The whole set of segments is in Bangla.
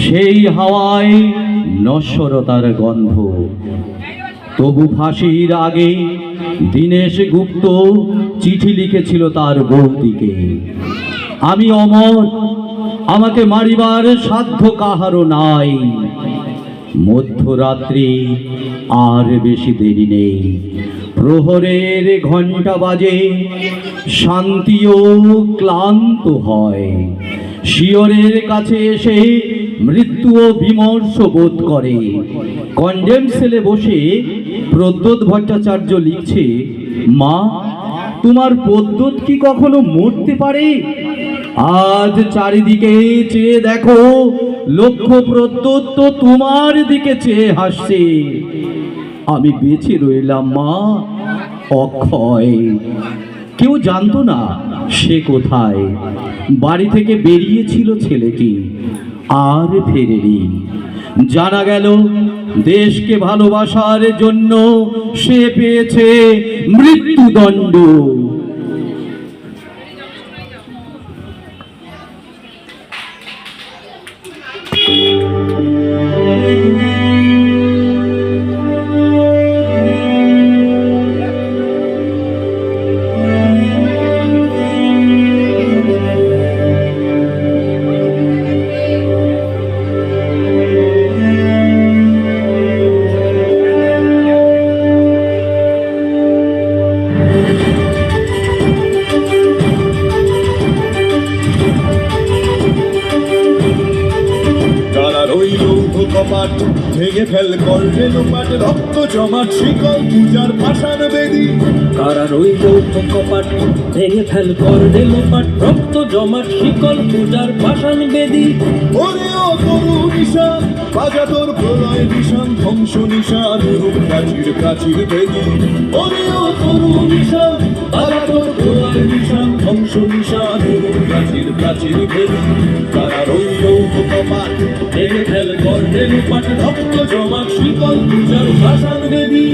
সেই হাওয়ায় নশ্বরতার গন্ধ। তবু ফাঁসির আগে দীনেশ গুপ্ত চিঠি লিখেছিল তার বৌদিকে, আমি অমর, আমাকে মারিবার সাধ্য কাহারও নাই। মধ্যরাত্রি আর বেশি দেরি নেই, প্রহরের ঘণ্টা বাজে, শান্তিও ক্লান্ত হয়। শিয়রের কাছে এসে মৃত্যুও বিমর্ষ বোধ করে। কন্ডেম সেলে বসে প্রদ্যোৎ ভট্টাচার্য লিখছে, মা, তোমার প্রদ্যোৎ কি কখনো মরতে পারে? আজ চারিদিকে চেয়ে দেখো, লক্ষ্য প্রদ্যোৎ তো তোমার দিকে চেয়ে হাসছে। আমি বেঁচে রইলাম মা, অক্ষয়। কেউ জানতো না সে কোথায়। বাড়ি থেকে বেরিয়েছিল ছেলেটি, আর ফেরেনি। জানা গেল দেশকে ভালোবাসার জন্য সে পেয়েছে মৃত্যুদণ্ড। কপাট ভেঙে ফেল করলে লোপাট, রক্ত জমাট শিকল পূজার পাষাণ বেদী। কারা রইল কপাট ভেঙে ফেল করলে লোপাট, রক্ত জমাট শিকল পূজার পাষাণ বেদী। ওরে ও তরু নিশান, বাজা তোর প্রলয় নিশান, ধ্বংস নিশান রূপ প্রাচীর প্রাচীর বেদী। ওরে ও তরু নিশান, বাজা তোর প্রলয় নিশান, ধ্বংস নিশান রূপ প্রাচীর প্রাচীর বেদী। কারা রইল কপাট ভেঙে ফেল করলে লোপাট, রক্ত জমাট শিকল পূজার পাষাণ বেদী।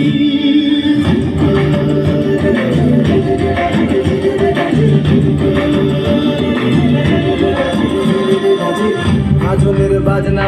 আজলের বাজনা